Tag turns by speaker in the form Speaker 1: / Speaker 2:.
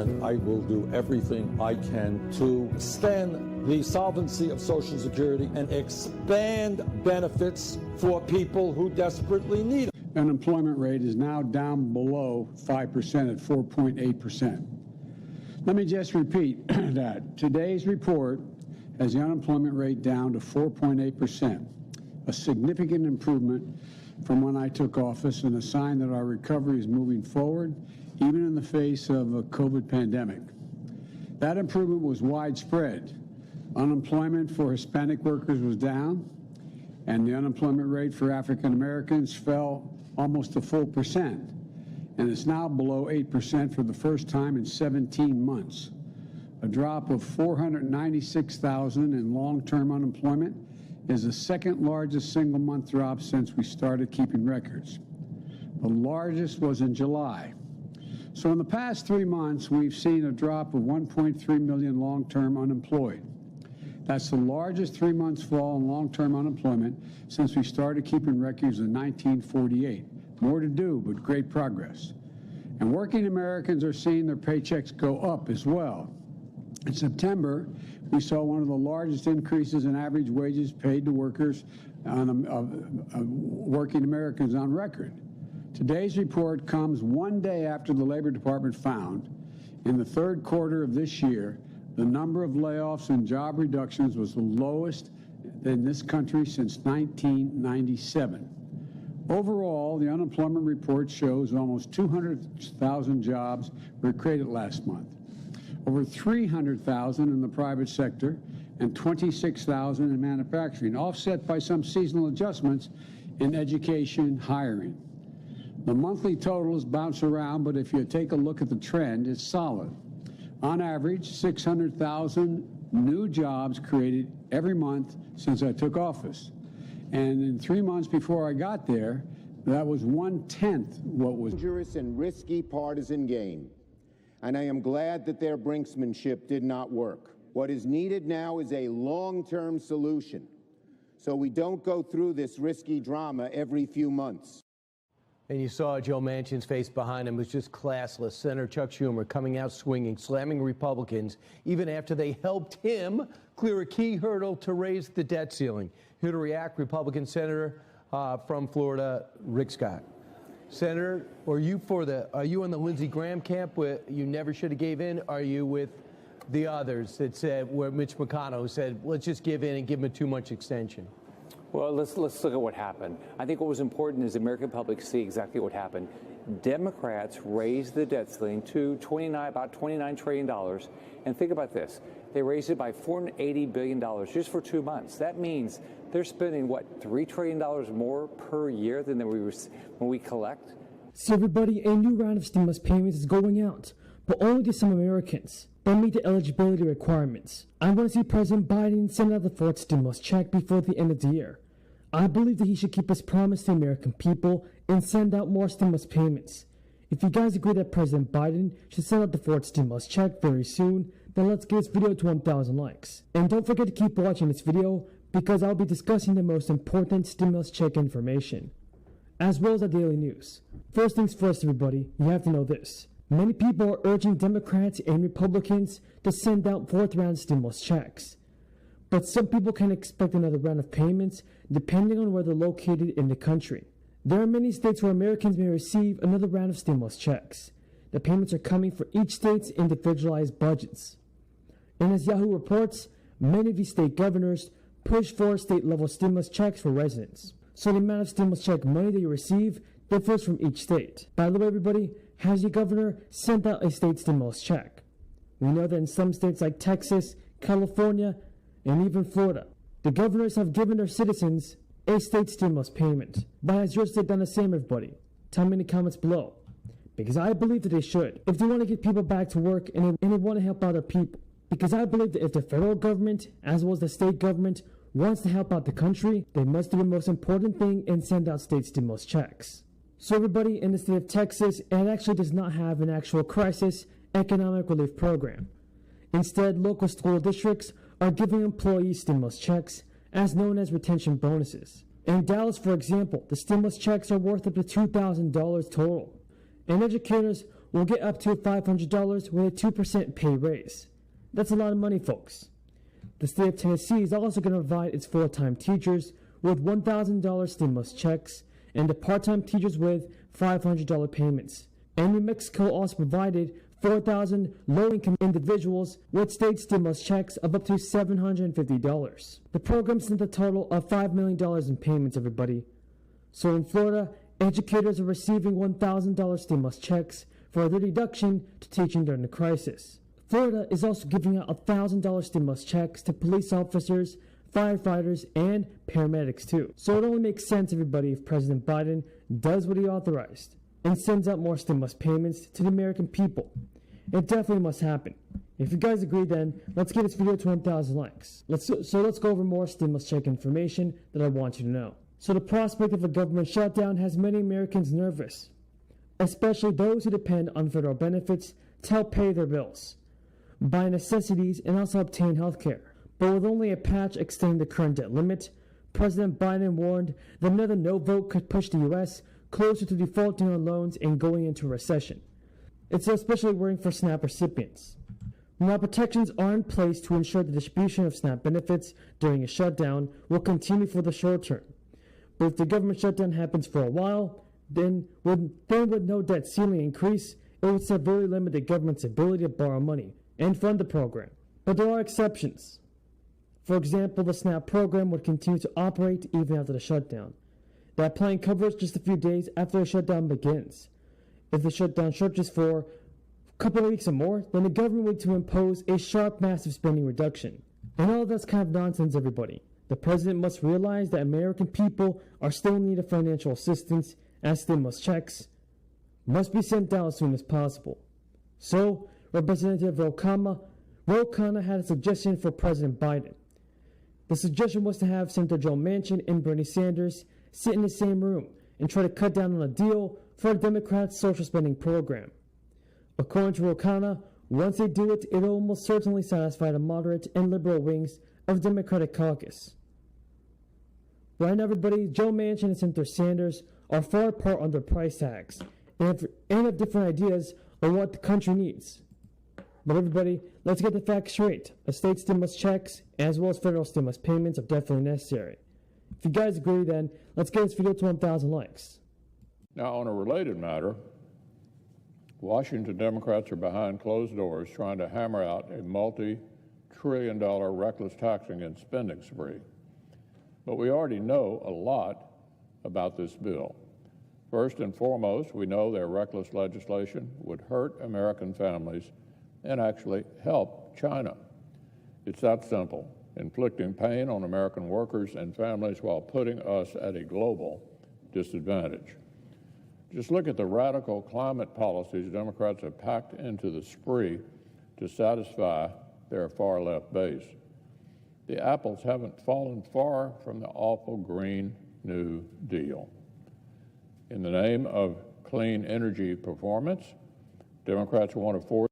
Speaker 1: And I will do everything I can to extend the solvency of Social Security and expand benefits for people who desperately need it.
Speaker 2: Unemployment rate is now down below 5% at 4.8%. Let me just repeat that. Today's report has the unemployment rate down to 4.8%, a significant improvement from when I took office and a sign that our recovery is moving forward, even in the face of a COVID pandemic. That improvement was widespread. Unemployment for Hispanic workers was down, and the unemployment rate for African Americans fell almost a full percent, and it's now below 8% for the first time in 17 months. A drop of 496,000 in long-term unemployment is the second largest single-month drop since we started keeping records. The largest was in July. So in the past 3 months, we've seen a drop of 1.3 million long-term unemployed. That's the largest 3 months fall in long-term unemployment since we started keeping records in 1948. More to do, but great progress. And working Americans are seeing their paychecks go up as well. In September, we saw one of the largest increases in average wages paid to workers working Americans on record. Today's report comes one day after the Labor Department found in the third quarter of this year the number of layoffs and job reductions was the lowest in this country since 1997. Overall, the unemployment report shows almost 200,000 jobs were created last month, over 300,000 in the private sector and 26,000 in manufacturing, offset by some seasonal adjustments in education hiring. The monthly totals bounce around, but if you take a look at the trend, it's solid. On average, 600,000 new jobs created every month since I took office. And in 3 months before I got there, that was 1/10 what was
Speaker 3: dangerous and risky partisan game. And I am glad that their brinksmanship did not work. What is needed now is a long-term solution, so we don't go through this risky drama every few months.
Speaker 4: And you saw Joe Manchin's face behind him was just classless. Senator Chuck Schumer coming out swinging, slamming Republicans, even after they helped him clear a key hurdle to raise the debt ceiling. Here to react, Republican Senator from Florida, Rick Scott. Senator, are you in the Lindsey Graham camp where you never should have gave in? Are you with the others that said, where Mitch McConnell said, let's just give in and give him a 2-month extension?
Speaker 5: Well, let's look at what happened. I think what was important is the American public see exactly what happened. Democrats raised the debt ceiling to about $29 trillion. And think about this. They raised it by $480 billion just for 2 months. That means they're spending, what, $3 trillion more per year than when we collect?
Speaker 6: So everybody, a new round of stimulus payments is going out, but only to some Americans. But meet the eligibility requirements. I want to see President Biden send out the fourth stimulus check before the end of the year. I believe that he should keep his promise to the American people and send out more stimulus payments. If you guys agree that President Biden should send out the fourth stimulus check very soon, then let's get this video to 1,000 likes. And don't forget to keep watching this video because I'll be discussing the most important stimulus check information, as well as the daily news. First things first, everybody, you have to know this. Many people are urging Democrats and Republicans to send out fourth round stimulus checks. But some people can expect another round of payments depending on where they're located in the country. There are many states where Americans may receive another round of stimulus checks. The payments are coming for each state's individualized budgets. And as Yahoo reports, many of these state governors push for state-level stimulus checks for residents. So the amount of stimulus check money that you receive differs from each state. By the way, everybody, has your governor sent out a state stimulus check? We know that in some states like Texas, California, and even Florida, the governors have given their citizens a state stimulus payment. But has your state done the same, everybody? Tell me in the comments below. Because I believe that they should. If they want to get people back to work and they want to help other people. Because I believe that if the federal government, as well as the state government, wants to help out the country, they must do the most important thing and send out state stimulus checks. So everybody in the state of Texas, it actually does not have an actual crisis economic relief program. Instead, local school districts are giving employees stimulus checks, as known as retention bonuses. In Dallas, for example, the stimulus checks are worth up to $2,000 total. And educators will get up to $500 with a 2% pay raise. That's a lot of money, folks. The state of Tennessee is also going to provide its full-time teachers with $1,000 stimulus checks and the part-time teachers with $500 payments. And New Mexico also provided 4,000 low-income individuals with state stimulus checks of up to $750. The program sent a total of $5 million in payments, everybody. So in Florida, educators are receiving $1,000 stimulus checks for their deduction to teaching during the crisis. Florida is also giving out $1,000 stimulus checks to police officers, firefighters, and paramedics too. So it only makes sense, everybody, if President Biden does what he authorized and sends out more stimulus payments to the American people. It definitely must happen. If you guys agree, then let's get this video to 1,000 likes. Let's go over more stimulus check information that I want you to know. So the prospect of a government shutdown has many Americans nervous, especially those who depend on federal benefits to help pay their bills, buy necessities, and also obtain health care. But with only a patch extending the current debt limit, President Biden warned that another no vote could push the U.S. closer to defaulting on loans and going into a recession. It's especially worrying for SNAP recipients. While protections are in place to ensure the distribution of SNAP benefits during a shutdown will continue for the short term. But if the government shutdown happens for a while, then with no debt ceiling increase, it would severely limit the government's ability to borrow money and fund the program. But there are exceptions. For example, the SNAP program would continue to operate even after the shutdown. They're applying coverage just a few days after the shutdown begins. If the shutdown stretches for a couple of weeks or more, then the government would to impose a sharp, massive spending reduction. And all that's kind of nonsense, everybody. The president must realize that American people are still in need of financial assistance, as stimulus checks must be sent out as soon as possible. So, Representative Ro Khanna had a suggestion for President Biden. The suggestion was to have Senator Joe Manchin and Bernie Sanders sit in the same room and try to cut down on a deal for a Democrats' social spending program. According to Ro Khanna, once they do it, it'll almost certainly satisfy the moderate and liberal wings of the Democratic caucus. Right now, everybody, Joe Manchin and Senator Sanders are far apart on their price tags and have different ideas on what the country needs. But everybody, let's get the facts straight. A state stimulus checks, as well as federal stimulus payments, are definitely necessary. If you guys agree, then let's get this video to 1,000 likes.
Speaker 7: Now, on a related matter, Washington Democrats are behind closed doors trying to hammer out a multi-trillion-dollar reckless taxing and spending spree. But we already know a lot about this bill. First and foremost, we know their reckless legislation would hurt American families and actually help China. It's that simple, inflicting pain on American workers and families while putting us at a global disadvantage. Just look at the radical climate policies Democrats have packed into the spree to satisfy their far-left base. The apples haven't fallen far from the awful Green New Deal. In the name of clean energy performance, Democrats want to force